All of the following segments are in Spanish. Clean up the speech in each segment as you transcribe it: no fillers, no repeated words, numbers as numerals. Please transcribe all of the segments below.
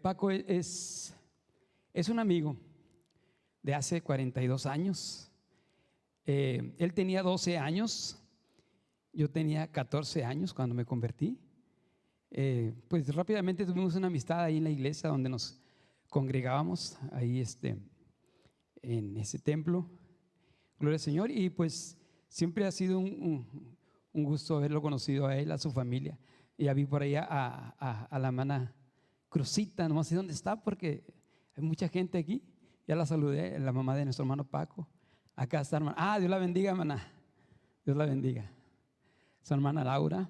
Paco es un amigo de hace 42 años. Él tenía 12 años, yo tenía 14 años cuando me convertí. Pues rápidamente tuvimos una amistad ahí en la iglesia donde nos congregábamos, ahí en ese templo. Gloria al Señor. Y pues siempre ha sido un gusto haberlo conocido a él, a su familia. Y ya vi por ahí a la hermana Cruzita, no sé dónde está porque hay mucha gente aquí. Ya la saludé, la mamá de nuestro hermano Paco. Acá está, hermana. Dios la bendiga, hermana. Dios la bendiga. Su hermana Laura.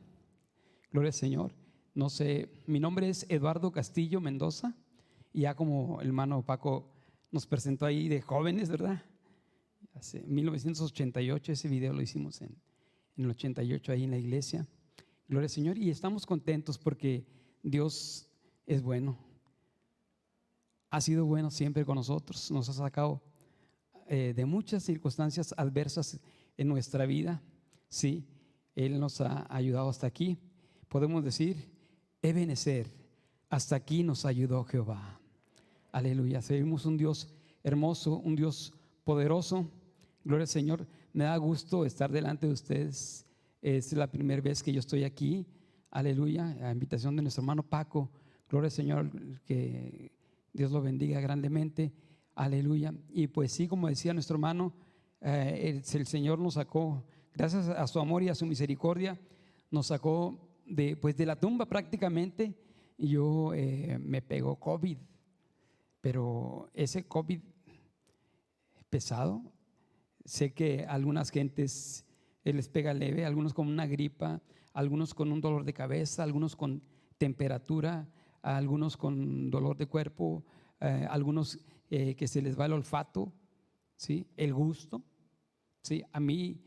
Gloria al Señor. No sé, mi nombre es Eduardo Castillo Mendoza. Y ya como el hermano Paco nos presentó ahí de jóvenes, ¿verdad? Hace 1988, ese video lo hicimos en el 88 ahí en la iglesia. Gloria al Señor. Y estamos contentos porque Dios es bueno. Ha sido bueno siempre con nosotros. Nos ha sacado de muchas circunstancias adversas en nuestra vida. Sí, Él nos ha ayudado hasta aquí. Podemos decir, Ebenezer, hasta aquí nos ayudó Jehová. Aleluya. Servimos un Dios hermoso, un Dios poderoso. Gloria al Señor. Me da gusto estar delante de ustedes. Es la primera vez que yo estoy aquí. Aleluya. A invitación de nuestro hermano Paco. Gloria al Señor. Que Dios lo bendiga grandemente. Aleluya. Y pues sí, como decía nuestro hermano, el Señor nos sacó, gracias a su amor y a su misericordia, nos sacó de la tumba prácticamente. Y yo me pegó COVID, pero ese COVID pesado. Sé que a algunas gentes les pega leve, algunos con una gripa, algunos con un dolor de cabeza, algunos con temperatura, algunos con dolor de cuerpo, algunos que se les va el olfato, ¿sí? El gusto, ¿sí? A mí,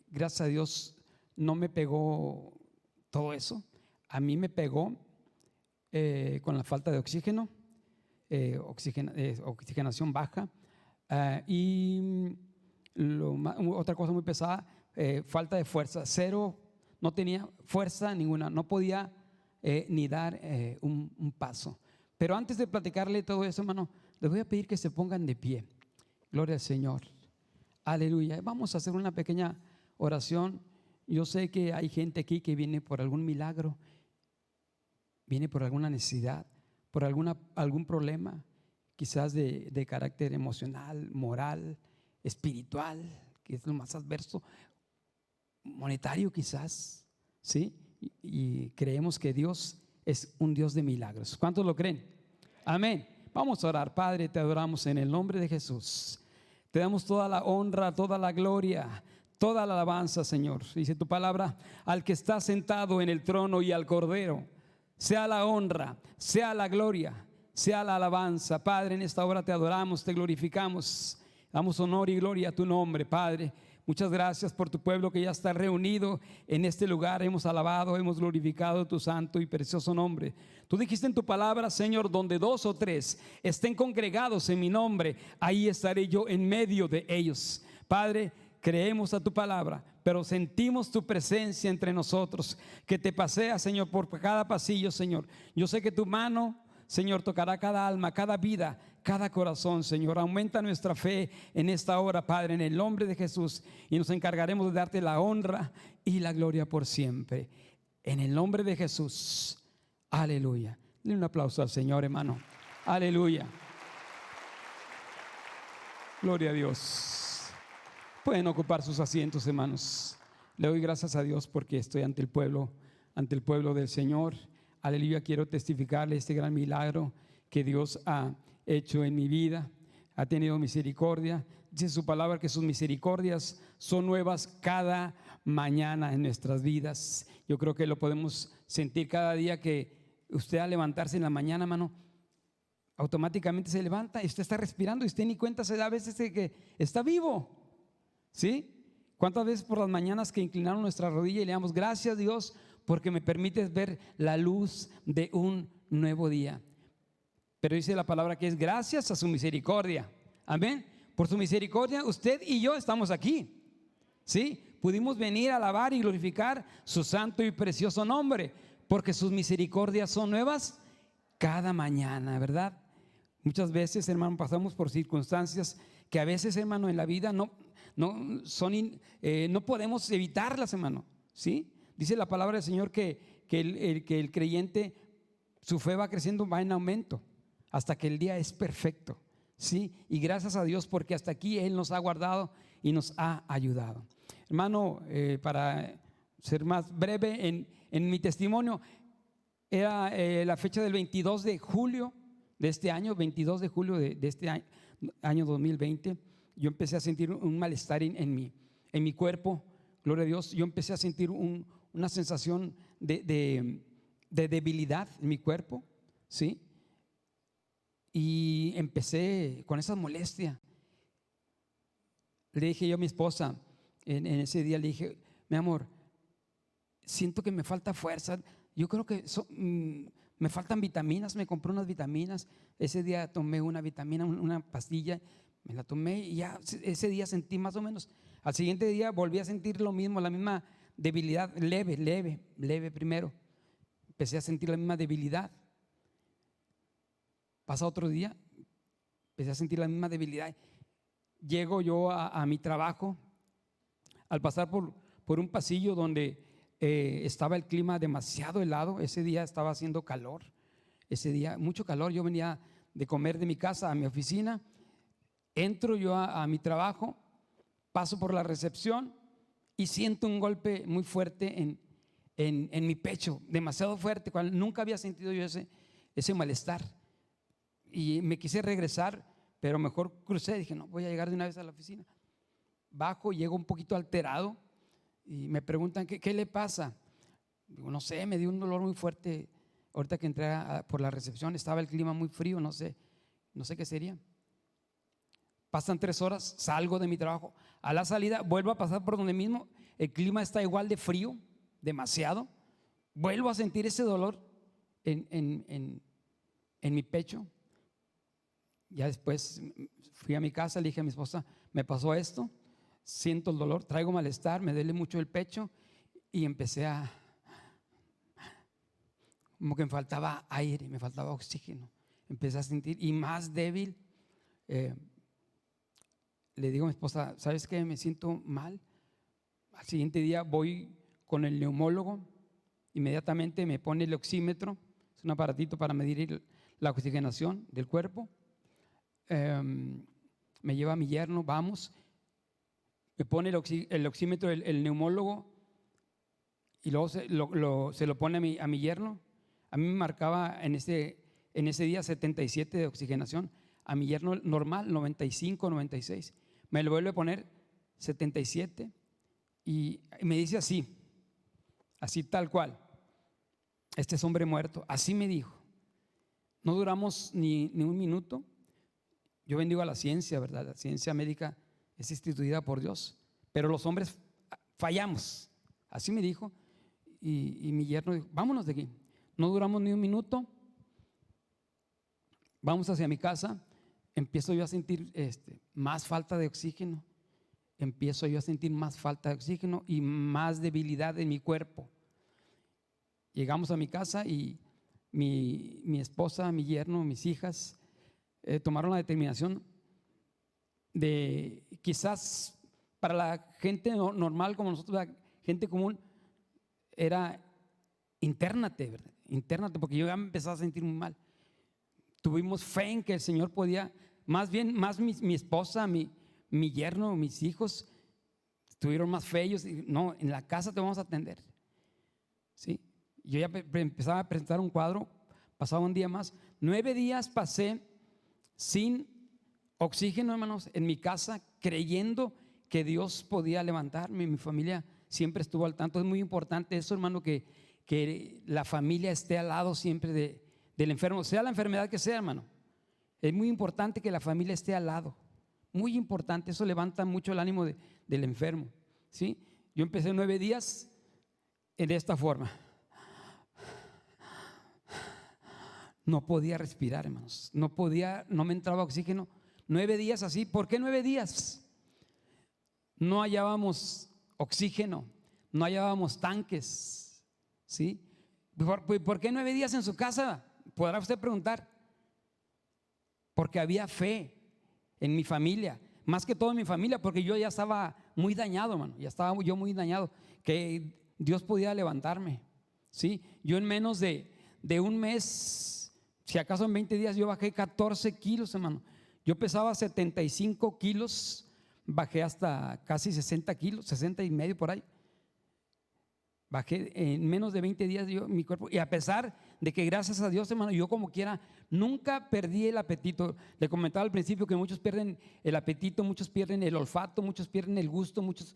gracias a Dios, no me pegó todo eso. A mí me pegó con la falta de oxígeno, oxigenación baja. Y otra cosa muy pesada, falta de fuerza, cero, no tenía fuerza ninguna, no podía ni dar un paso. Pero antes de platicarle todo eso, hermano, les voy a pedir que se pongan de pie. Gloria al Señor. Aleluya. Vamos a hacer una pequeña oración. Yo sé que hay gente aquí que viene por algún milagro, viene por alguna necesidad, por algún problema, quizás de carácter emocional, moral, espiritual, que es lo más adverso, monetario quizás, ¿sí? Y creemos que Dios es un Dios de milagros. ¿Cuántos lo creen? Amén. Vamos a orar. Padre, te adoramos en el nombre de Jesús. Te damos toda la honra, toda la gloria, toda la alabanza, Señor. Dice tu palabra, al que está sentado en el trono y al Cordero, sea la honra, sea la gloria, sea la alabanza. Padre, en esta hora te adoramos, te glorificamos, damos honor y gloria a tu nombre, Padre. Muchas gracias por tu pueblo que ya está reunido en este lugar. Hemos alabado, hemos glorificado tu santo y precioso nombre. Tú dijiste en tu palabra, Señor, donde 2 o 3 estén congregados en mi nombre, ahí estaré yo en medio de ellos. Padre, creemos a tu palabra, pero sentimos tu presencia entre nosotros, que te pasea, Señor, por cada pasillo, Señor. Yo sé que tu mano, Señor, tocará cada alma, cada vida, cada corazón, Señor. Aumenta nuestra fe en esta hora, Padre, en el nombre de Jesús, y nos encargaremos de darte la honra y la gloria por siempre. En el nombre de Jesús. Aleluya. Denle un aplauso al Señor, hermano. Aleluya. Gloria a Dios. Pueden ocupar sus asientos, hermanos. Le doy gracias a Dios porque estoy ante el pueblo del Señor. Aleluya. Quiero testificarle este gran milagro que Dios ha hecho en mi vida. Ha tenido misericordia. Dice su palabra que sus misericordias son nuevas cada mañana en nuestras vidas. Yo creo que lo podemos sentir cada día que usted al levantarse en la mañana, hermano, automáticamente se levanta y usted está respirando y usted ni cuenta se da a veces de que está vivo. ¿Sí? ¿Cuántas veces por las mañanas que inclinamos nuestra rodilla y le damos gracias, Dios, porque me permites ver la luz de un nuevo día? Pero dice la palabra que es gracias a su misericordia. Amén. Por su misericordia usted y yo estamos aquí. ¿Sí? Pudimos venir a alabar y glorificar su santo y precioso nombre, porque sus misericordias son nuevas cada mañana, ¿verdad? Muchas veces, hermano, pasamos por circunstancias que a veces, hermano, en la vida no podemos evitarlas, hermano, ¿sí? Dice la palabra del Señor que el creyente, su fe va creciendo, va en aumento, hasta que el día es perfecto, ¿sí? Y gracias a Dios, porque hasta aquí Él nos ha guardado y nos ha ayudado. Hermano, para ser más breve en mi testimonio, era la fecha del 22 de julio de este año, 22 de julio de este año 2020. Yo empecé a sentir un malestar en mi cuerpo, gloria a Dios. Yo empecé a sentir una sensación de debilidad en mi cuerpo, ¿sí? Y empecé con esa molestia. Le dije yo a mi esposa, en ese día le dije: mi amor, siento que me falta fuerza. Yo creo que me faltan vitaminas. Me compré unas vitaminas. Ese día tomé una vitamina, una pastilla, me la tomé y ya ese día sentí más o menos. Al siguiente día volví a sentir lo mismo, la misma debilidad, leve primero. Empecé a sentir la misma debilidad. Pasa otro día, empecé a sentir la misma debilidad. Llego yo a mi trabajo. Al pasar por un pasillo donde estaba el clima demasiado helado, ese día estaba haciendo calor, ese día mucho calor. Yo venía de comer de mi casa a mi oficina, entro yo a mi trabajo, paso por la recepción y siento un golpe muy fuerte en mi pecho, demasiado fuerte, cual nunca había sentido yo ese malestar. Y me quise regresar, pero mejor crucé. Dije: no, voy a llegar de una vez a la oficina. Bajo, llego un poquito alterado y me preguntan: ¿qué le pasa? Digo: no sé, me dio un dolor muy fuerte ahorita que entré por la recepción. Estaba el clima muy frío, no sé qué sería. Pasan 3 horas, salgo de mi trabajo. A la salida vuelvo a pasar por donde mismo, el clima está igual de frío, demasiado. Vuelvo a sentir ese dolor en mi pecho. Ya después fui a mi casa, le dije a mi esposa: me pasó esto, siento el dolor, traigo malestar, me duele mucho el pecho. Y empecé como que me faltaba aire, me faltaba oxígeno. Empecé a sentir y más débil. Le digo a mi esposa: ¿sabes qué? Me siento mal. Al siguiente día voy con el neumólogo. Inmediatamente me pone el oxímetro, es un aparatito para medir la oxigenación del cuerpo. Me lleva a mi yerno, vamos, me pone el oxímetro el neumólogo y luego se lo pone a mi yerno. A mí me marcaba en ese día 77 de oxigenación, a mi yerno normal 95, 96. Me lo vuelve a poner 77 y me dice así tal cual: este es hombre muerto. Así me dijo. No duramos ni un minuto. Yo bendigo a la ciencia, ¿verdad? La ciencia médica es instituida por Dios, pero los hombres fallamos. Así me dijo. Y mi yerno dijo: vámonos de aquí. No duramos ni un minuto. Vamos hacia mi casa. Empiezo yo a sentir más falta de oxígeno. Empiezo yo a sentir más falta de oxígeno y más debilidad en mi cuerpo. Llegamos a mi casa y mi esposa, mi yerno, mis hijas tomaron la determinación de, quizás para la gente normal como nosotros, la gente común, era internate, ¿verdad? Internate, porque yo ya me empezaba a sentir muy mal. Tuvimos fe en que el Señor podía, más mi esposa, mi yerno, mis hijos tuvieron más fe. Ellos: no, en la casa te vamos a atender, ¿sí? Yo ya empezaba a presentar un cuadro. Pasaba un día más. 9 días pasé sin oxígeno, hermanos, en mi casa, creyendo que Dios podía levantarme. Mi familia siempre estuvo al tanto. Es muy importante eso, hermano, que la familia esté al lado siempre del enfermo, sea la enfermedad que sea, hermano. Es muy importante que la familia esté al lado. Muy importante. Eso levanta mucho el ánimo del enfermo, ¿sí? Yo empecé 9 días de esta forma. No podía respirar, hermanos. No me entraba oxígeno. 9 días así. ¿Por qué 9 días? No hallábamos oxígeno, no hallábamos tanques, ¿sí? ¿Por qué 9 días en su casa? podrá usted preguntar, porque había fe en mi familia, más que todo en mi familia, porque yo ya estaba muy dañado, hermano, ya estaba yo muy dañado, que Dios podía levantarme, ¿sí? Yo en menos de un mes, si acaso en 20 días, yo bajé 14 kilos, hermano. Yo pesaba 75 kilos, bajé hasta casi 60 kilos, 60 y medio por ahí. Bajé en menos de 20 días mi cuerpo, y a pesar de que gracias a Dios, hermano, yo como quiera nunca perdí el apetito. Le comentaba al principio que muchos pierden el apetito, muchos pierden el olfato, muchos pierden el gusto, muchos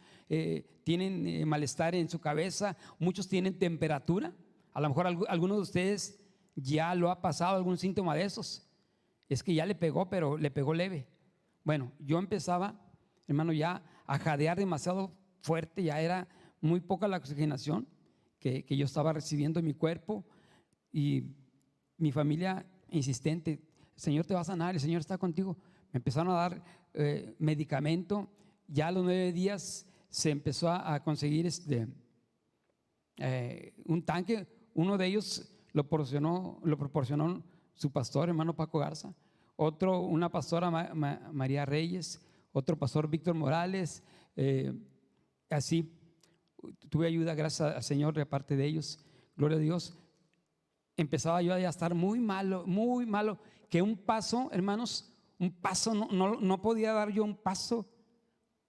tienen malestar en su cabeza, muchos tienen temperatura. A lo mejor alguno de ustedes ya lo ha pasado, algún síntoma de esos. Es que ya le pegó, pero le pegó leve. Bueno, yo empezaba, hermano, ya a jadear demasiado fuerte, ya era muy poca la oxigenación que yo estaba recibiendo en mi cuerpo, y mi familia insistente: el Señor te va a sanar, el Señor está contigo. Me empezaron a dar medicamento. Ya a los 9 días se empezó a conseguir un tanque. Uno de ellos lo proporcionó su pastor, hermano Paco Garza. Otro, una pastora María Reyes. Otro pastor Víctor Morales. Así tuve ayuda, gracias al Señor, de parte de ellos. Gloria a Dios. Empezaba yo a estar muy malo, que un paso, hermanos, un paso, no podía dar yo un paso,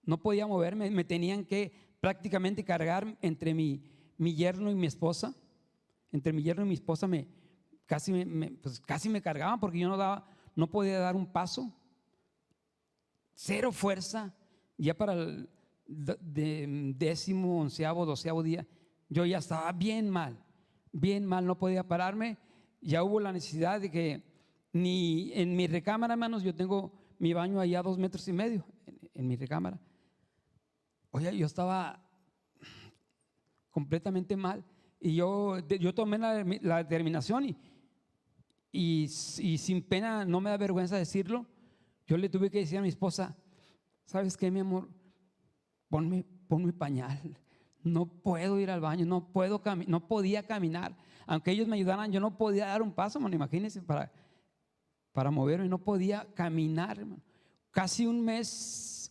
no podía moverme. Me tenían que prácticamente cargar entre mi yerno y mi esposa. Entre mi yerno y mi esposa casi me cargaban, porque yo no podía dar un paso. Cero fuerza. Ya para el 10º, 11º, 12º día, yo ya estaba bien mal, no podía pararme. Ya hubo la necesidad de que ni en mi recámara, hermanos, yo tengo mi baño allá a 2,5 metros en mi recámara. Oye, yo estaba completamente mal, y yo tomé la determinación, y sin pena, no me da vergüenza decirlo, yo le tuve que decir a mi esposa: ¿sabes qué, mi amor? Ponme pañal, no puedo ir al baño, no podía caminar. Aunque ellos me ayudaran, yo no podía dar un paso, hermano. Imagínense, para moverme, no podía caminar, hermano. Casi un mes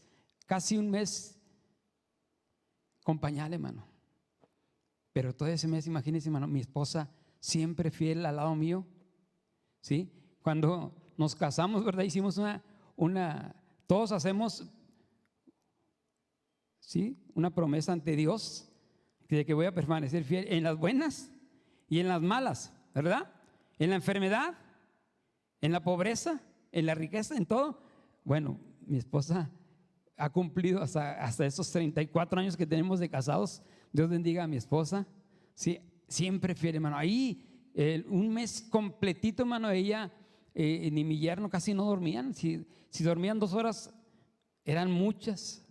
con pañal, hermano. Pero todo ese mes, imagínense, hermano, mi esposa siempre fiel al lado mío, ¿sí? Cuando nos casamos, ¿verdad? Hicimos todos hacemos, ¿sí?, una promesa ante Dios de que voy a permanecer fiel en las buenas y en las malas, ¿verdad? En la enfermedad, en la pobreza, en la riqueza, en todo. Bueno, mi esposa ha cumplido hasta esos 34 años que tenemos de casados. Dios bendiga a mi esposa, sí, siempre fiel, hermano. Ahí un mes completito, hermano, ella ni mi yerno casi no dormían. Si dormían 2 horas, eran muchas.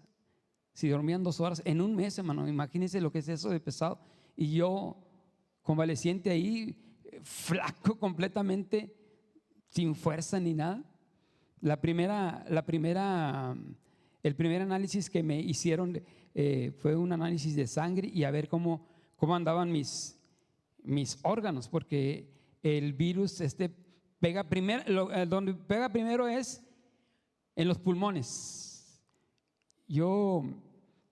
Si dormían 2 horas en un mes, hermano, imagínense lo que es eso de pesado. Y yo convaleciente ahí, flaco completamente, sin fuerza ni nada. El primer análisis que me hicieron fue un análisis de sangre, y a ver cómo andaban mis órganos, porque el virus pega primero, donde pega primero es en los pulmones.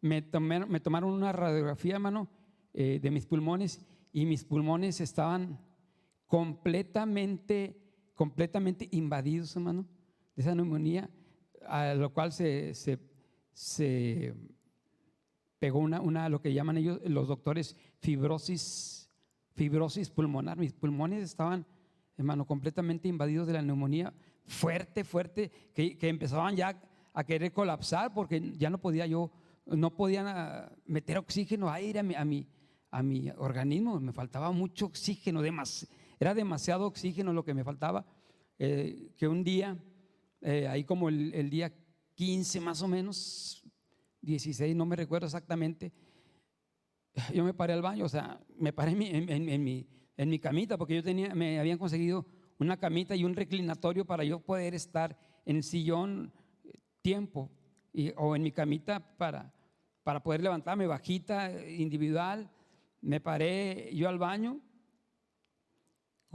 Me tomaron una radiografía, hermano, de mis pulmones, y mis pulmones estaban completamente invadidos, hermano, de esa neumonía, a lo cual se pegó lo que llaman ellos, los doctores, fibrosis pulmonar. Mis pulmones estaban, hermano, completamente invadidos de la neumonía, fuerte, que empezaban ya a querer colapsar, porque ya no podían meter oxígeno, aire a mi organismo. Me faltaba mucho oxígeno, era demasiado oxígeno lo que me faltaba. Que un día, ahí como el día 15 más o menos, 16, no me recuerdo exactamente, yo me paré al baño, o sea, me paré en mi camita, porque me habían conseguido una camita y un reclinatorio para yo poder estar en el sillón tiempo, o en mi camita para poder levantarme, bajita, individual. Me paré yo al baño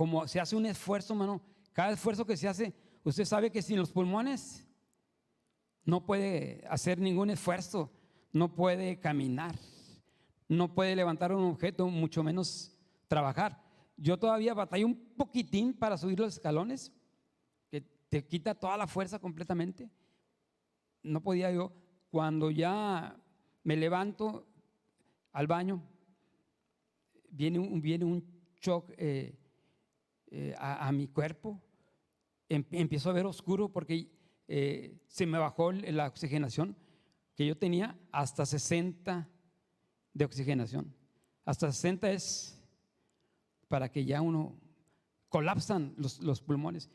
como se hace un esfuerzo, hermano, cada esfuerzo que se hace, usted sabe que sin los pulmones no puede hacer ningún esfuerzo, no puede caminar, no puede levantar un objeto, mucho menos trabajar. Yo todavía batallo un poquitín para subir los escalones, que te quita toda la fuerza completamente. No podía yo. Cuando ya me levanto al baño, viene un shock a mi cuerpo. Empiezo a ver oscuro porque se me bajó la oxigenación que yo tenía hasta 60 de oxigenación. Hasta 60 es para que ya uno colapsan los pulmones.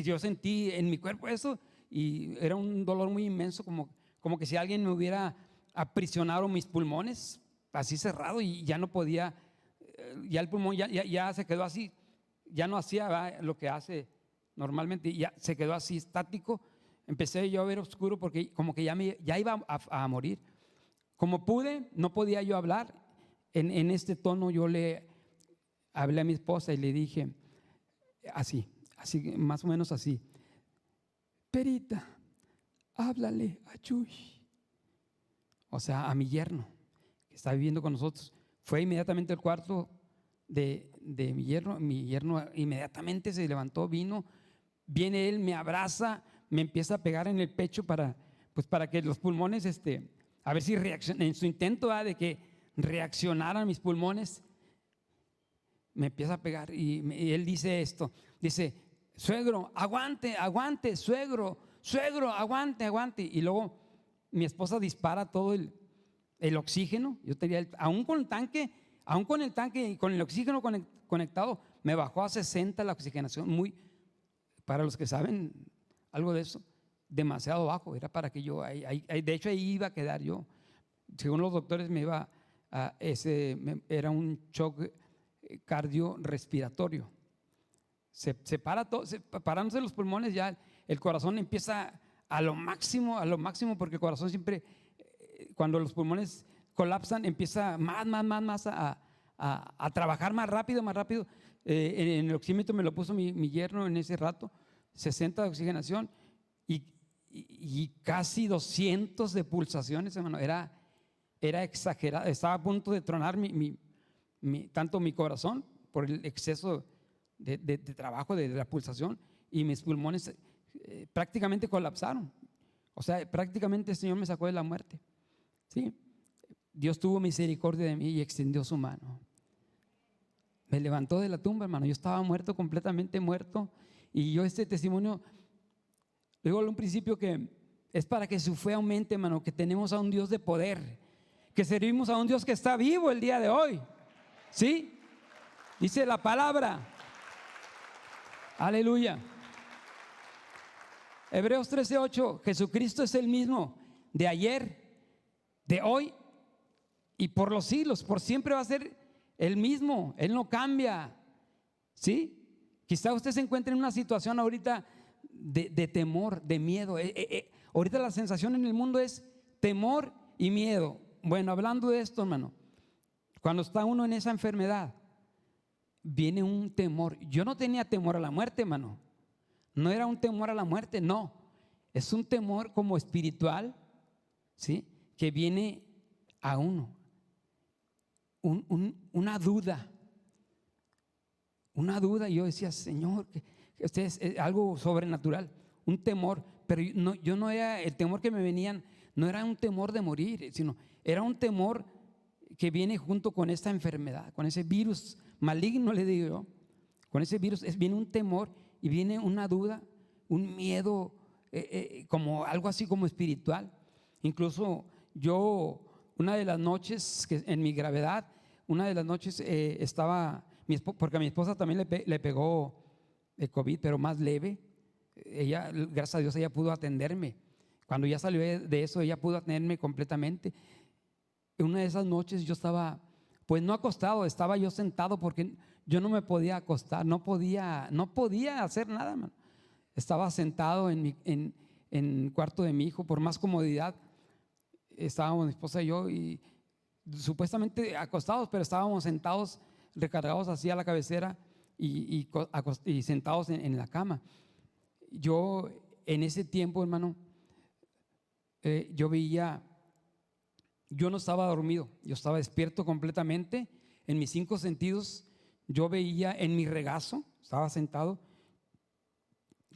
Yo sentí en mi cuerpo eso y era un dolor muy inmenso, como que si alguien me hubiera aprisionado mis pulmones, así cerrado, y ya no podía, ya el pulmón ya se quedó así, ya no hacía lo que hace normalmente, ya se quedó así estático. Empecé yo a ver oscuro porque como que ya iba a morir. Como pude, no podía yo hablar. En este tono yo le hablé a mi esposa y le dije así, más o menos así: Perita, háblale a Chuy, o sea, a mi yerno que está viviendo con nosotros. Fue inmediatamente al cuarto de mi yerno inmediatamente se levantó, viene él, me abraza, me empieza a pegar en el pecho para que los pulmones, a ver si reaccionan, en su intento de que reaccionaran mis pulmones, me empieza a pegar y él dice esto, dice: suegro, aguante, aguante, suegro, aguante, aguante. Y luego mi esposa dispara todo el oxígeno. Yo tenía aún con el tanque y con el oxígeno conectado, me bajó a 60 la oxigenación. Para los que saben algo de eso, demasiado bajo. Era para que yo, de hecho ahí iba a quedar yo. Según los doctores era un shock cardiorrespiratorio. Parándose los pulmones, ya el corazón empieza a lo máximo, porque el corazón siempre, cuando los pulmones colapsan, empieza más a trabajar más rápido. En el oxímetro me lo puso mi yerno en ese rato, 60 de oxigenación y casi 200 de pulsaciones, hermano. Era exagerado, estaba a punto de tronar tanto mi corazón por el exceso de trabajo de la pulsación, y mis pulmones prácticamente colapsaron. O sea, prácticamente el Señor me sacó de la muerte. ¿Sí? Dios tuvo misericordia de mí y extendió su mano. Me levantó de la tumba, hermano. Yo estaba muerto, completamente muerto. Y yo este testimonio, digo en un principio que es para que su fe aumente, hermano, que tenemos a un Dios de poder, que servimos a un Dios que está vivo el día de hoy. ¿Sí? Dice la palabra. Aleluya. Hebreos 13:8: Jesucristo es el mismo de ayer, de hoy y por los siglos. Por siempre va a ser el mismo. Él no cambia. ¿Sí? Quizá usted se encuentre en una situación ahorita de temor, de miedo. Ahorita la sensación en el mundo es temor y miedo. Bueno, hablando de esto, hermano, cuando está uno en esa enfermedad, viene un temor. Yo no tenía temor a la muerte, hermano. No era un temor a la muerte, no. Es un temor como espiritual, ¿sí? Que viene a uno. Una duda. Una duda. Y yo decía: Señor, que este es algo sobrenatural. Un temor. Pero yo no era, el temor que me venían, no era un temor de morir, sino era un temor que viene junto con esta enfermedad, con ese virus maligno, le digo yo. Con ese virus viene un temor y viene una duda, un miedo, como algo así como espiritual. Incluso yo, una de las noches que en mi gravedad, una de las noches estaba, porque a mi esposa también le pegó el COVID, pero más leve. Ella, gracias a Dios, ella pudo atenderme. Cuando ya salió de eso, ella pudo atenderme completamente. En una de esas noches yo estaba, pues no acostado, estaba yo sentado porque yo no me podía acostar, no podía hacer nada, man. Estaba sentado en el cuarto de mi hijo por más comodidad. Estábamos mi esposa y yo, y supuestamente acostados, pero estábamos sentados, recargados así a la cabecera, y sentados en la cama. Yo en ese tiempo, hermano, yo no estaba dormido, yo estaba despierto completamente en mis 5 sentidos. Yo veía en mi regazo, estaba sentado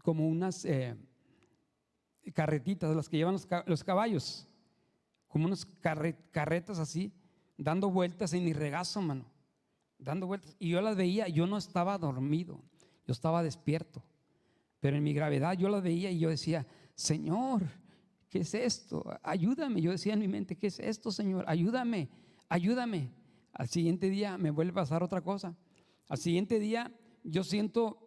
como unas carretitas, las que llevan los caballos, como unas carretas así, dando vueltas en mi regazo, mano, dando vueltas. Y yo las veía, yo no estaba dormido, yo estaba despierto, pero en mi gravedad yo las veía y yo decía: Señor, ¿qué es esto? Ayúdame. Yo decía en mi mente: ¿qué es esto, Señor? Ayúdame, ayúdame. Al siguiente día me vuelve a pasar otra cosa. Al siguiente día yo siento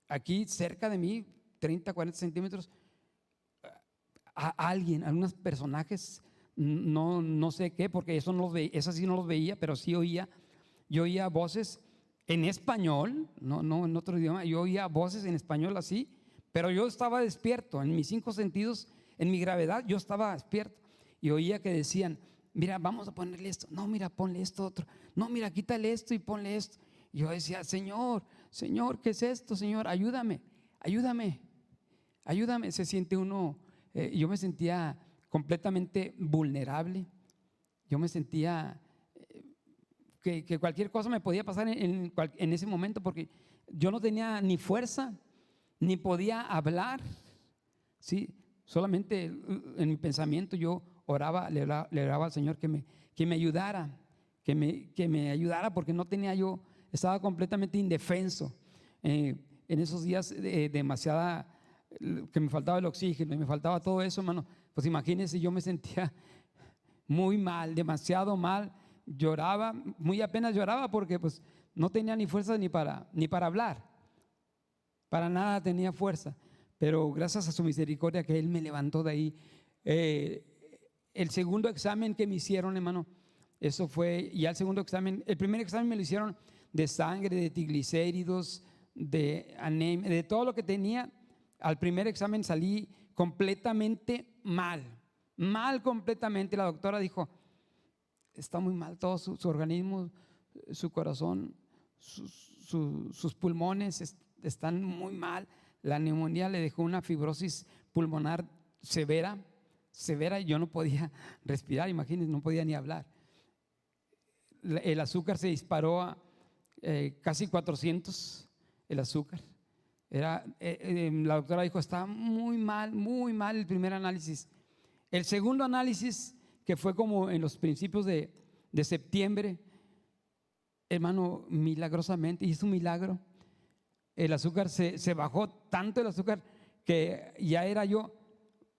aquí cerca de mí, 30, 40 centímetros, a alguien, a algunos personajes, no sé qué, porque eso sí no los veía, pero sí oía. Yo oía voces en español, no en otro idioma. Yo oía voces en español así, pero yo estaba despierto en mis 5 sentidos, en mi gravedad yo estaba despierto. Y oía que decían: mira, vamos a ponerle esto, no, mira, ponle esto otro, no, mira, quítale esto y ponle esto. Y yo decía: Señor, Señor, ¿qué es esto, Señor? Ayúdame, ayúdame, ayúdame. Se siente uno, yo me sentía completamente vulnerable. Yo me sentía que cualquier cosa me podía pasar en ese momento, porque yo no tenía ni fuerza, ni podía hablar, ¿sí? Solamente en mi pensamiento yo oraba, le oraba al Señor que me ayudara, que me ayudara, porque no tenía yo, estaba completamente indefenso. En esos días demasiada, que me faltaba el oxígeno y me faltaba todo eso, hermano. Pues imagínense, yo me sentía muy mal, demasiado mal. Lloraba, muy apenas lloraba, porque pues no tenía ni fuerza ni para hablar. Para nada tenía fuerza. Pero gracias a su misericordia que Él me levantó de ahí. El segundo examen que me hicieron, hermano, eso fue ya el segundo examen. El primer examen me lo hicieron de sangre, de triglicéridos, de anemia, de todo lo que tenía. Al primer examen salí completamente mal completamente. La doctora dijo: está muy mal todo su organismo, su corazón, sus pulmones están muy mal. La neumonía le dejó una fibrosis pulmonar severa, y yo no podía respirar, imagínense, no podía ni hablar. El azúcar se disparó a casi 400, el azúcar. La doctora dijo: está muy mal el primer análisis. El segundo análisis, que fue como en los principios de septiembre, hermano, milagrosamente, hizo un milagro. El azúcar se bajó tanto, el azúcar, que ya era yo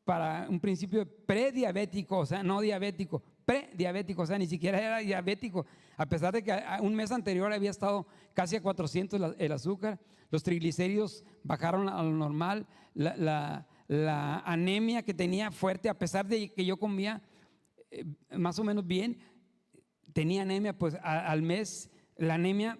para un principio prediabético, o sea, no diabético, prediabético, o sea, ni siquiera era diabético, a pesar de que un mes anterior había estado casi a 400 el azúcar. Los triglicéridos bajaron a lo normal. La anemia que tenía fuerte, a pesar de que yo comía más o menos bien, tenía anemia. Pues al mes la anemia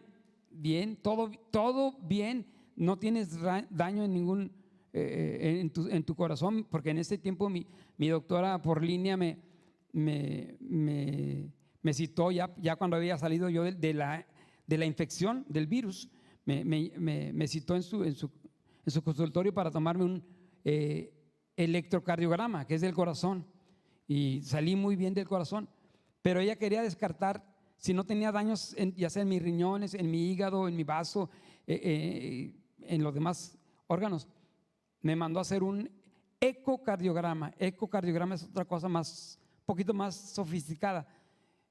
bien, todo bien, no tienes daño en ningún en tu corazón, porque en ese tiempo mi doctora por línea me citó ya cuando había salido yo de la infección del virus. Me citó en su consultorio para tomarme un electrocardiograma, que es del corazón, y salí muy bien del corazón. Pero ella quería descartar si no tenía daños ya sea en mis riñones, en mi hígado, en mi vaso, en los demás órganos. Me mandó a hacer un ecocardiograma. Ecocardiograma es otra cosa más, poquito más sofisticada.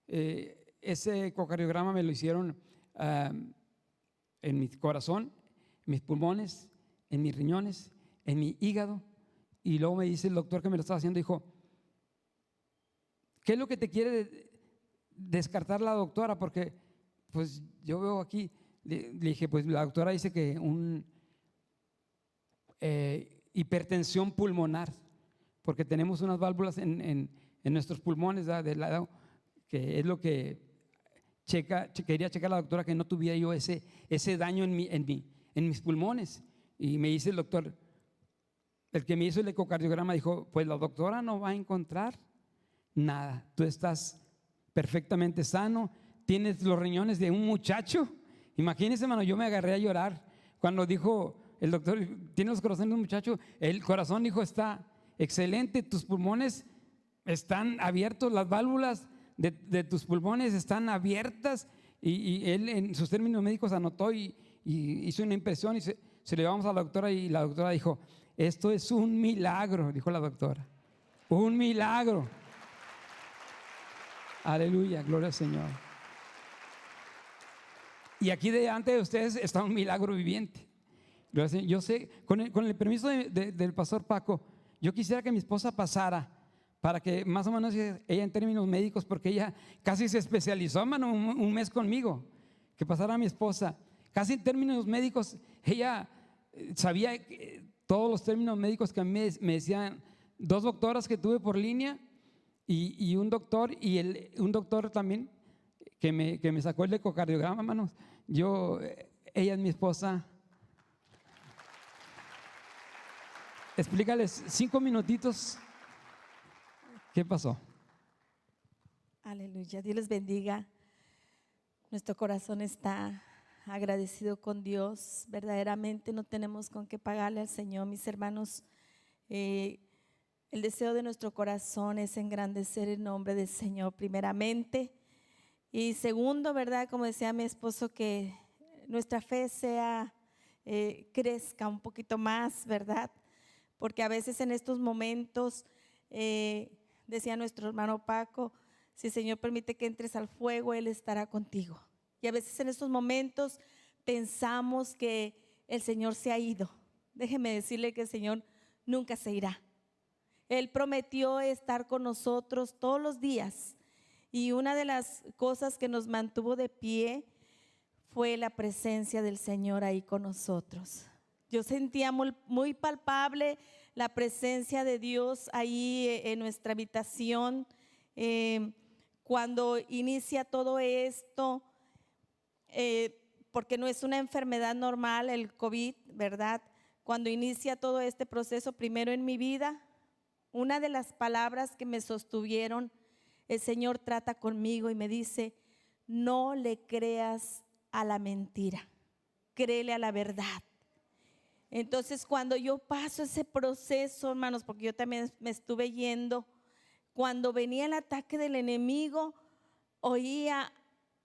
Ese ecocardiograma me lo hicieron en mi corazón, en mis pulmones, en mis riñones, en mi hígado. Y luego me dice el doctor que me lo estaba haciendo, dijo: ¿qué es lo que te quiere descartar la doctora? Porque pues yo veo aquí, le dije, pues la doctora dice que hipertensión pulmonar, porque tenemos unas válvulas en nuestros pulmones, del lado, que es lo que quería checar la doctora, que no tuviera yo ese daño en mis pulmones. Y me dice el doctor, el que me hizo el ecocardiograma, dijo: pues la doctora no va a encontrar nada, tú estás perfectamente sano, tienes los riñones de un muchacho Imagínense, hermano, yo me agarré a llorar cuando dijo el doctor, tiene los corazones de un muchacho, el corazón, hijo, está excelente, tus pulmones están abiertos, las válvulas de tus pulmones están abiertas, y él en sus términos médicos anotó y hizo una impresión y se lo llevamos a la doctora, y la doctora dijo: esto es un milagro, dijo la doctora, un milagro. Aleluya, gloria al Señor. Y aquí delante de ustedes está un milagro viviente. Yo sé, con el permiso del pastor Paco, yo quisiera que mi esposa pasara, para que más o menos ella, en términos médicos, porque ella casi se especializó, hermano, un mes conmigo, que pasara mi esposa. Casi en términos médicos, ella sabía todos los términos médicos que a mí me decían 2 doctoras que tuve por línea, y un doctor, y un doctor también que me sacó el ecocardiograma, hermanos. Ella es mi esposa. Explícales 5 minutitos qué pasó. Aleluya, Dios les bendiga. Nuestro corazón está agradecido con Dios. Verdaderamente no tenemos con qué pagarle al Señor, mis hermanos. El deseo de nuestro corazón es engrandecer el nombre del Señor primeramente, y segundo, ¿verdad? Como decía mi esposo, que nuestra fe crezca un poquito más, ¿verdad? Porque a veces en estos momentos, decía nuestro hermano Paco, si el Señor permite que entres al fuego, Él estará contigo. Y a veces en estos momentos pensamos que el Señor se ha ido. Déjeme decirle que el Señor nunca se irá. Él prometió estar con nosotros todos los días, y una de las cosas que nos mantuvo de pie fue la presencia del Señor ahí con nosotros. Yo sentía muy palpable la presencia de Dios ahí en nuestra habitación. Cuando inicia todo esto, porque no es una enfermedad normal el COVID, ¿verdad? Cuando inicia todo este proceso, primero en mi vida, una de las palabras que me sostuvieron, el Señor trata conmigo y me dice: no le creas a la mentira, créele a la verdad. Entonces, cuando yo paso ese proceso, hermanos, porque yo también me estuve yendo, cuando venía el ataque del enemigo, oía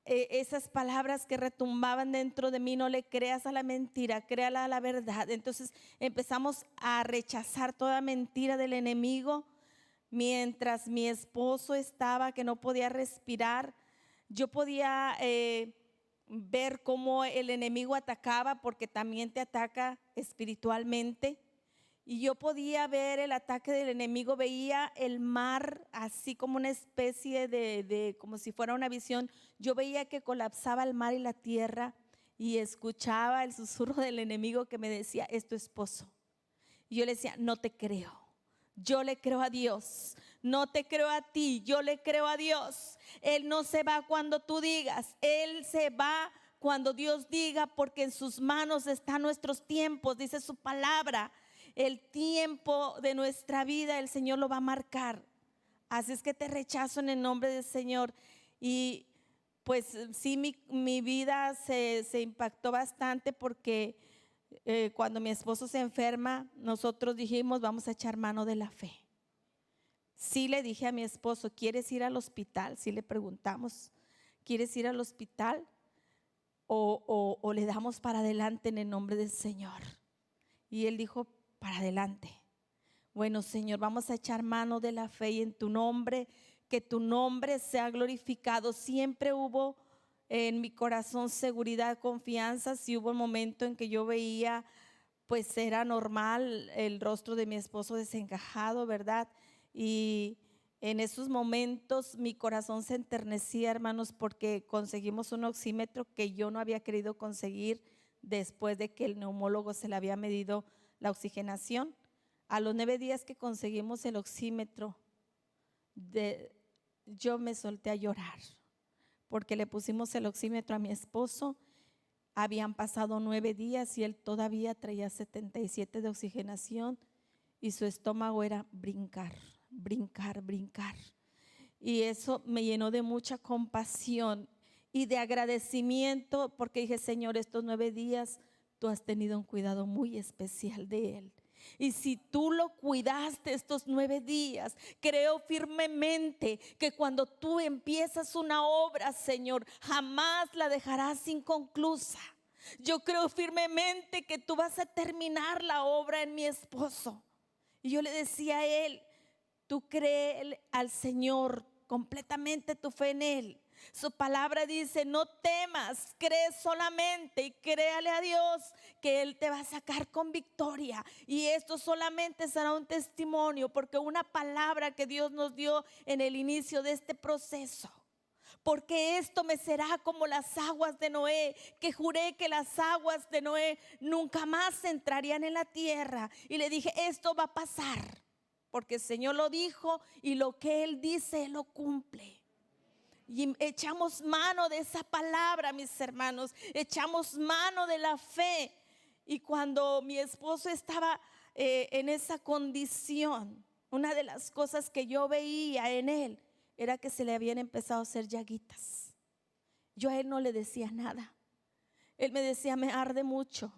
esas palabras que retumbaban dentro de mí: no le creas a la mentira, créala a la verdad. Entonces empezamos a rechazar toda mentira del enemigo. Mientras mi esposo estaba que no podía respirar, yo podía ver cómo el enemigo atacaba, porque también te ataca espiritualmente. Y yo podía ver el ataque del enemigo, veía el mar así como una especie como si fuera una visión. Yo veía que colapsaba el mar y la tierra, y escuchaba el susurro del enemigo que me decía: es tu esposo. Y yo le decía: no te creo, yo le creo a Dios, no te creo a ti, yo le creo a Dios. Él no se va cuando tú digas, Él se va cuando Dios diga, porque en sus manos están nuestros tiempos, dice su palabra. El tiempo de nuestra vida el Señor lo va a marcar. Así es que te rechazo en el nombre del Señor. Y pues sí, mi vida se impactó bastante, porque cuando mi esposo se enferma, nosotros dijimos: vamos a echar mano de la fe. Sí le dije a mi esposo: ¿quieres ir al hospital? Sí le preguntamos: ¿quieres ir al hospital o le damos para adelante en el nombre del Señor? Y él dijo: para adelante. Bueno, Señor, vamos a echar mano de la fe, y en tu nombre, que tu nombre sea glorificado. Siempre hubo en mi corazón seguridad, confianza. Si hubo un momento en que yo veía, pues era normal, el rostro de mi esposo desencajado, ¿verdad? Y en esos momentos mi corazón se enternecía, hermanos, porque conseguimos un oxímetro que yo no había querido conseguir después de que el neumólogo se le había medido la oxigenación. A los 9 días que conseguimos el oxímetro, yo me solté a llorar, porque le pusimos el oxímetro a mi esposo. Habían pasado 9 días y él todavía traía 77 de oxigenación, y su estómago era brincar, brincar, brincar. Y eso me llenó de mucha compasión. y de agradecimiento, porque dije, Señor, estos 9 días tú has tenido un cuidado muy especial de él. Y si tú lo cuidaste estos 9 días, creo firmemente que cuando tú empiezas una obra, Señor, jamás la dejarás inconclusa. Yo creo firmemente que tú vas a terminar la obra en mi esposo. Y yo le decía a él, tú cree al Señor completamente, tu fe en él. Su palabra dice, no temas, cree solamente y créale a Dios que Él te va a sacar con victoria. Y esto solamente será un testimonio, porque una palabra que Dios nos dio en el inicio de este proceso. Porque esto me será como las aguas de Noé, que juré que las aguas de Noé nunca más entrarían en la tierra. Y le dije, esto va a pasar, porque el Señor lo dijo y lo que Él dice, Él lo cumple. Y echamos mano de esa palabra, mis hermanos, echamos mano de la fe. Y cuando mi esposo estaba en esa condición, una de las cosas que yo veía en él era que se le habían empezado a hacer llaguitas. Yo a él no le decía nada. Él me decía, me arde mucho.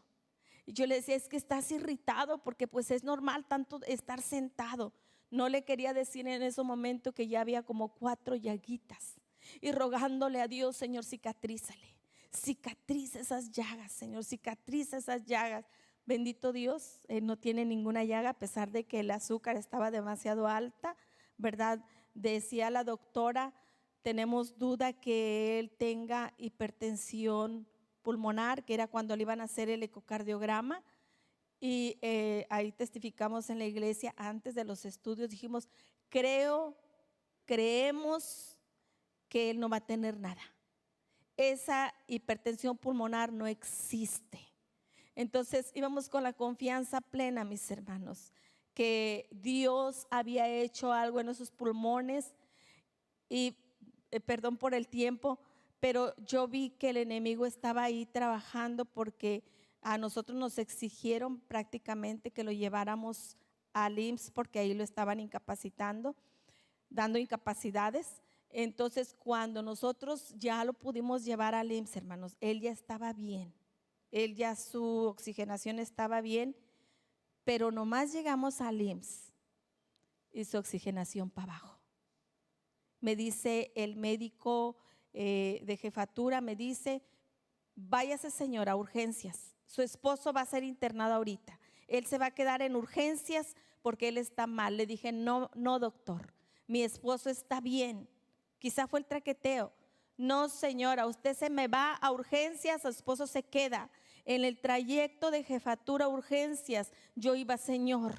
Y yo le decía, es que estás irritado, porque pues es normal tanto estar sentado. No le quería decir en ese momento que ya había como 4 llaguitas. Y rogándole a Dios, Señor, cicatrízale, cicatriza esas llagas, Señor, cicatriza esas llagas. Bendito Dios, él no tiene ninguna llaga, a pesar de que el azúcar estaba demasiado alta, ¿verdad? Decía la doctora, tenemos duda que él tenga hipertensión pulmonar, que era cuando le iban a hacer el ecocardiograma. Y ahí testificamos en la iglesia antes de los estudios, dijimos, creemos que él no va a tener nada. Esa hipertensión pulmonar no existe. Entonces íbamos con la confianza plena, mis hermanos, que Dios había hecho algo en esos pulmones. Y perdón por el tiempo, pero yo vi que el enemigo estaba ahí trabajando, porque a nosotros nos exigieron prácticamente que lo lleváramos al IMSS, porque ahí lo estaban incapacitando, dando incapacidades. Entonces, cuando nosotros ya lo pudimos llevar al IMSS, hermanos, él ya estaba bien, él ya su oxigenación estaba bien, pero nomás llegamos al IMSS y su oxigenación para abajo. Me dice el médico de jefatura, me dice, váyase señora a urgencias, su esposo va a ser internado ahorita, él se va a quedar en urgencias porque él está mal. Le dije, no, no doctor, mi esposo está bien. Quizá fue el traqueteo. No, señora, usted se me va a urgencias, su esposo se queda. En el trayecto de jefatura a urgencias, yo iba, Señor,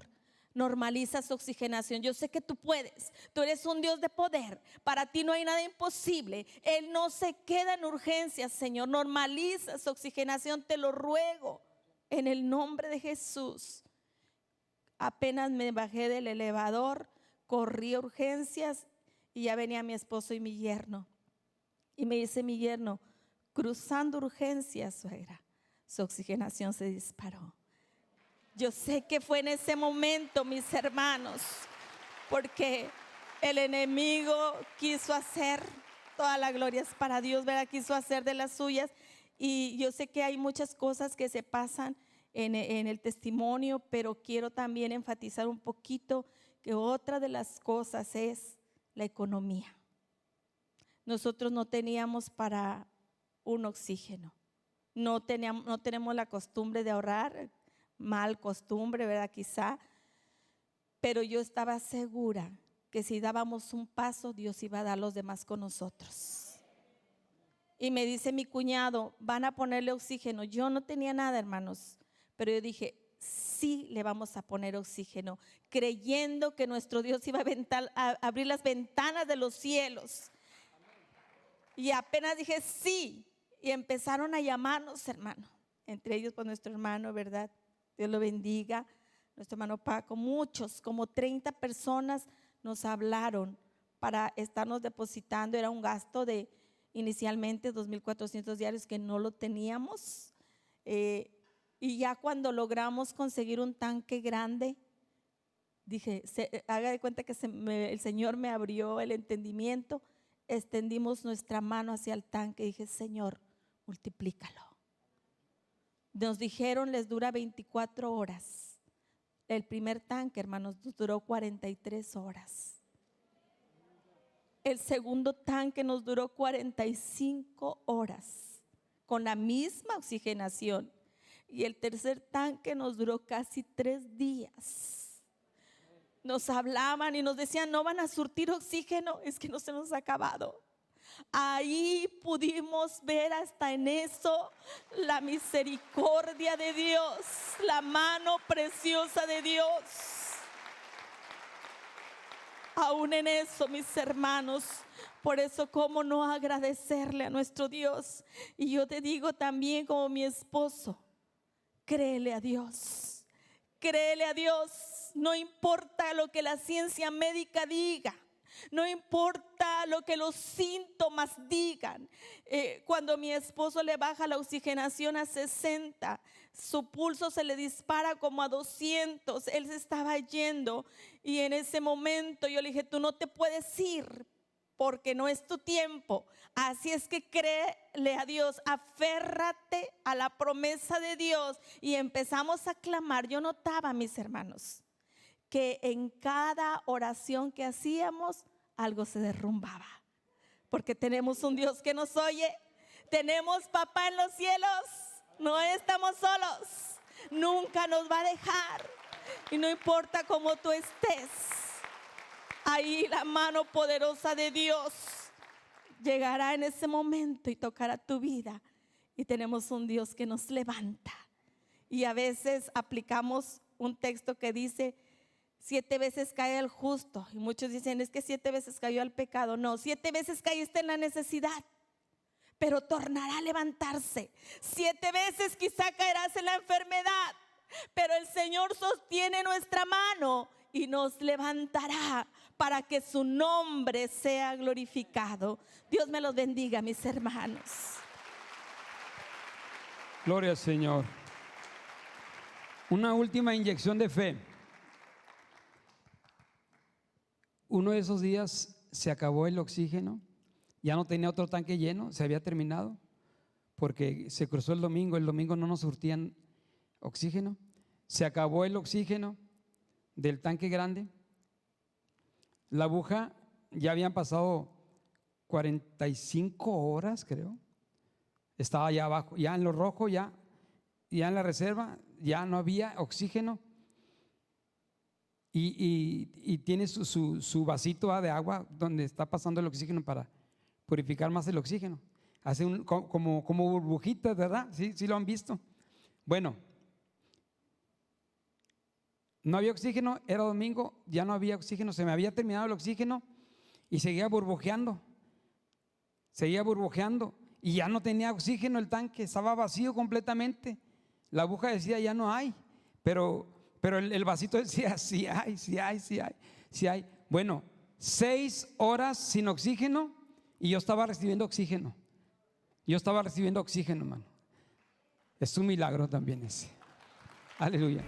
normaliza su oxigenación. Yo sé que tú puedes, tú eres un Dios de poder, para ti no hay nada imposible. Él no se queda en urgencias, Señor, normaliza su oxigenación, te lo ruego, en el nombre de Jesús. Apenas me bajé del elevador, corrí a urgencias y ya venía mi esposo y mi yerno. Y me dice mi yerno, cruzando urgencias, suegra, su oxigenación se disparó. Yo sé que fue en ese momento, mis hermanos, porque el enemigo quiso hacer, toda la gloria es para Dios, ¿verdad? Quiso hacer de las suyas. Y yo sé que hay muchas cosas que se pasan en el testimonio, pero quiero también enfatizar un poquito que otra de las cosas es la economía. Nosotros no teníamos para un oxígeno, no tenemos la costumbre de ahorrar, mal costumbre, ¿verdad? Quizá, pero yo estaba segura que si dábamos un paso, Dios iba a dar los demás con nosotros. Y me dice mi cuñado, van a ponerle oxígeno. Yo no tenía nada, hermanos, pero yo dije, sí le vamos a poner oxígeno, creyendo que nuestro Dios iba a abrir las ventanas de los cielos. Y apenas dije sí, y empezaron a llamarnos, hermano, entre ellos pues nuestro hermano, ¿verdad? Dios lo bendiga, nuestro hermano Paco, muchos, como 30 personas nos hablaron para estarnos depositando. Era un gasto de inicialmente 2,400 diarios que no lo teníamos. Y ya cuando logramos conseguir un tanque grande, dije, haga de cuenta que el Señor me abrió el entendimiento. extendimos nuestra mano hacia el tanque y dije, Señor, multiplícalo. Nos dijeron, les dura 24 horas. El primer tanque, hermanos, duró 43 horas. El segundo tanque nos duró 45 horas con la misma oxigenación. Y el tercer tanque nos duró casi 3 días. Nos hablaban y nos decían, no van a surtir oxígeno, es que no se nos ha acabado. Ahí pudimos ver hasta en eso la misericordia de Dios, la mano preciosa de Dios. Aún en eso, mis hermanos, por eso cómo no agradecerle a nuestro Dios. Y yo te digo también como mi esposo, créele a Dios, créele a Dios. No importa lo que la ciencia médica diga, no importa lo que los síntomas digan. Cuando mi esposo le baja la oxigenación a 60, su pulso se le dispara como a 200, él se estaba yendo y en ese momento yo le dije, tú no te puedes ir porque no es tu tiempo. Así es que créele a Dios, aférrate a la promesa de Dios. Y empezamos a clamar. Yo notaba, mis hermanos, que en cada oración que hacíamos algo se derrumbaba, porque tenemos un Dios que nos oye, tenemos papá en los cielos, no estamos solos, nunca nos va a dejar. Y no importa cómo tú estés, ahí la mano poderosa de Dios llegará en ese momento y tocará tu vida. Y tenemos un Dios que nos levanta. Y a veces aplicamos un texto que dice 7 veces cae el justo, y muchos dicen, es que 7 veces cayó al pecado. No, 7 veces caíste en la necesidad, pero tornará a levantarse. 7 veces quizá caerás en la enfermedad, pero el Señor sostiene nuestra mano y nos levantará para que su nombre sea glorificado. Dios me los bendiga, mis hermanos. Gloria al Señor. Una última inyección de fe. Uno de esos días se acabó el oxígeno, ya no tenía otro tanque lleno, se había terminado, porque se cruzó el domingo no nos surtían oxígeno, se acabó el oxígeno del tanque grande, la aguja, ya habían pasado 45 horas creo, estaba ya abajo, ya en lo rojo, ya en la reserva, ya no había oxígeno. Y tiene su vasito de agua donde está pasando el oxígeno para purificar más el oxígeno. Hace como burbujitas, ¿verdad? Sí lo han visto. Bueno, no había oxígeno, era domingo, ya no había oxígeno, se me había terminado el oxígeno y seguía burbujeando y ya no tenía oxígeno el tanque, estaba vacío completamente. La aguja decía ya no hay, pero el vasito decía sí hay. Bueno, 6 horas sin oxígeno y yo estaba recibiendo oxígeno. hermano. Es un milagro también ese. Aleluya.